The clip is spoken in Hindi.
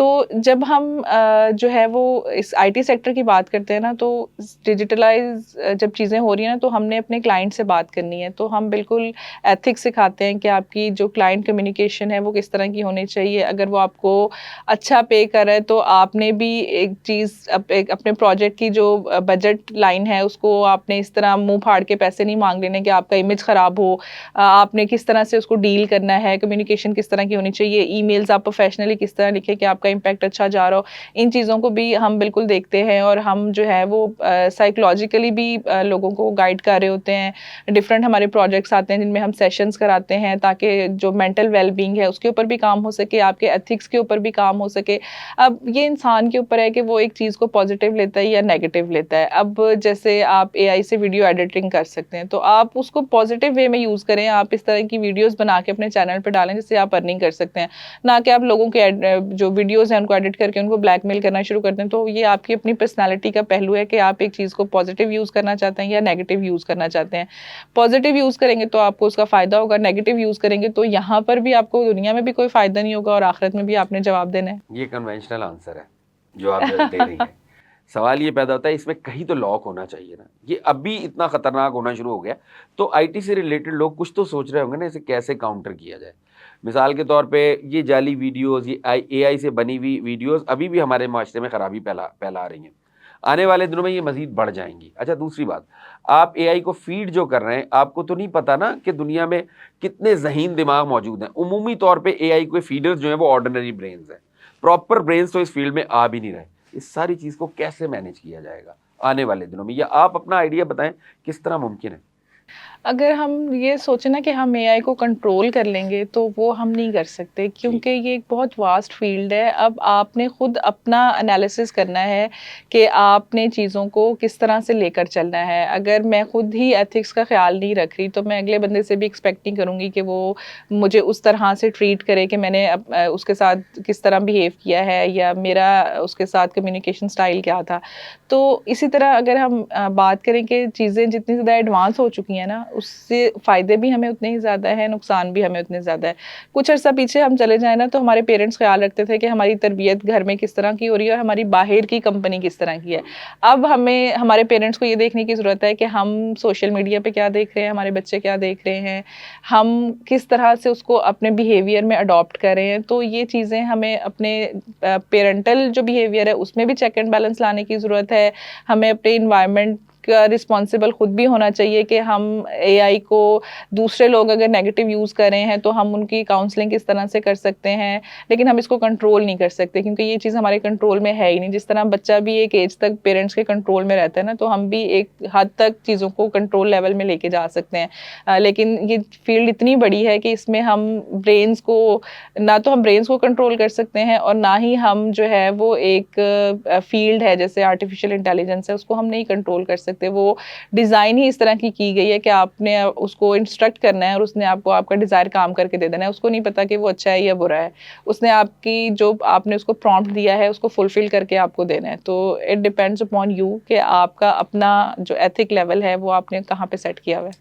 तो जब हम जो है वो इस आईटी सेक्टर की बात करते हैं ना, तो डिजिटलाइज जब चीज़ें हो रही हैं ना, तो हमने अपने क्लाइंट से बात करनी है, तो हम बिल्कुल एथिक्स सिखाते हैं कि आपकी जो क्लाइंट कम्युनिकेशन है वो किस तरह की होनी चाहिए। अगर वो आपको अच्छा पे कर रहा है तो आपने भी एक चीज़ अपने प्रोजेक्ट की जो बजट लाइन है उसको आपने इस तरह मुंह फाड़ के पैसे नहीं मांग लेने कि आपका इमेज खराब हो। आपने किस तरह से उसको डील करना है, कम्युनिकेशन किस तरह की होनी चाहिए, ईमेल्स आप प्रोफेशनली किस तरह लिखें कि आपका इम्पैक्ट अच्छा जा रहा हो। इन चीज़ों को भी हम बिल्कुल देखते हैं और हम जो है वो साइकोलॉजिकली भी लोगों को गाइड कर रहे होते हैं। डिफरेंट हमारे प्रोजेक्ट्स आते हैं जिनमें हम सेशंस कराते हैं ताकि जो मेंटल वेलबींग है उसके ऊपर भी काम हो सके, आपके एथिक्स के ऊपर भी काम हो सके। अब ये इंसान के ऊपर है कि वो एक चीज़ को पॉजिटिव लेता है या नेगेटिव लेता है। अब जैसे आप एआई से वीडियो एडिटिंग कर सकते हैं, तो आप उसको पॉजिटिव वे में यूज़ करें। आप इस तरह की वीडियोज़ बना के अपने चैनल पे डालें जिससे आप अर्निंग कर सकते हैं। ना कि आप लोगों के जो वीडियोज़ हैं उनको एडिट करके उनको ब्लैकमेल करना शुरू कर दें। तो ये आपकी अपनी पर्सनैलिटी का पहलू है कि आप एक चीज़ को पॉजिटिव यूज़ करना चाहते हैं या नेगेटिव यूज़ करना चाहते हैं। पॉजिटिव यूज़ करेंगे तो आपको उसका फ़ायदा होगा, नेगेटिव यूज़ करेंगे तो यहाँ पर भी आपको दुनिया में भी कोई फ़ायदा नहीं होगा और आखिरत में भी आपने जवाब देना है। ये कन्वेंशनल आंसर है जो आप दे रही हैं। सवाल ये पैदा होता है इसमें कहीं तो लॉक होना चाहिए ना। ये अभी इतना खतरनाक होना शुरू हो गया, तो आईटी से रिलेटेड लोग कुछ तो सोच रहे होंगे ना इसे कैसे काउंटर किया जाए। मिसाल के तौर पे ये जाली वीडियोज़, ये एआई से बनी हुई वीडियोज़ अभी भी हमारे माशरे में खराबी फैला रही हैं। आने वाले दिनों में ये मज़ीद बढ़ जाएँगी। अच्छा, दूसरी बात, आप एआई को फ़ीड जो कर रहे हैं, आपको तो नहीं पता ना कि दुनिया में कितने ज़हीन दिमाग मौजूद हैं। उमूमी तौर पे एआई के फ़ीडर्स जो हैं वो ऑर्डिनरी ब्रेन्स हैं। प्रॉपर ब्रेन्स तो इस फ़ील्ड में आ भी नहीं रहे। इस सारी चीज़ को कैसे मैनेज किया जाएगा आने वाले दिनों में? या आप अपना आइडिया बताएँ किस तरह मुमकिन है? अगर हम ये सोचें ना कि हम एआई को कंट्रोल कर लेंगे, तो वो हम नहीं कर सकते जी, क्योंकि ये एक बहुत वास्ट फ़ील्ड है। अब आपने खुद अपना एनालिसिस करना है कि आपने चीज़ों को किस तरह से लेकर चलना है। अगर मैं खुद ही एथिक्स का ख़्याल नहीं रख रही, तो मैं अगले बंदे से भी एक्सपेक्ट नहीं करूँगी कि वो मुझे उस तरह से ट्रीट करे कि मैंने उसके साथ किस तरह बिहेव किया है या मेरा उसके साथ कम्युनिकेशन स्टाइल क्या था। तो इसी तरह अगर हम बात करें कि चीज़ें जितनी ज़्यादा एडवांस हो चुकी हैं ना, उससे फ़ायदे भी हमें उतने ही ज़्यादा हैं, नुकसान भी हमें उतने ज़्यादा है। कुछ अर्सा पीछे हम चले जाएँ ना, तो हमारे पेरेंट्स ख़्याल रखते थे कि हमारी तरबियत घर में किस तरह की हो रही है और हमारी बाहर की कंपनी किस तरह की है। अब हमें हमारे पेरेंट्स को ये देखने की ज़रूरत है कि हम सोशल मीडिया पे क्या देख रहे हैं, हमारे बच्चे क्या देख रहे हैं, हम किस तरह से उसको अपने बिहेवियर में अडॉप्ट कर रहे हैं। तो ये चीज़ें हमें अपने पेरेंटल जो बिहेवियर है, उसमें भी चेक एंड बैलेंस लाने की ज़रूरत है। हमें अपने एनवायरनमेंट का रिस्पॉन्सिबल खुद भी होना चाहिए कि हम एआई को दूसरे लोग अगर नेगेटिव यूज़ कर रहे हैं तो हम उनकी काउंसलिंग किस तरह से कर सकते हैं, लेकिन हम इसको कंट्रोल नहीं कर सकते क्योंकि ये चीज़ हमारे कंट्रोल में है ही नहीं। जिस तरह बच्चा भी एक एज तक पेरेंट्स के कंट्रोल में रहता है ना, तो हम भी एक हद तक चीज़ों को कंट्रोल लेवल में लेके जा सकते हैं। लेकिन ये फील्ड इतनी बड़ी है कि इसमें हम ब्रेन्स को ना तो हम ब्रेन्स को कंट्रोल कर सकते हैं और ना ही हम जो है वो एक फील्ड है जैसे आर्टिफिशियल इंटेलिजेंस है, उसको हम नहीं कंट्रोल कर सकते। वो डिज़ाइन ही इस तरह की गई है कि आपने उसको इंस्ट्रक्ट करना है और उसने आपको आपका डिज़ायर काम करके दे देना है। उसको नहीं पता कि वो अच्छा है या बुरा है। उसने आपकी जो आपने उसको प्रॉम्प्ट दिया है उसको फुलफिल करके आपको देना है। तो इट डिपेंड्स अपॉन यू कि आपका अपना जो एथिक लेवल है वो आपने कहाँ पे सेट किया हुआ है।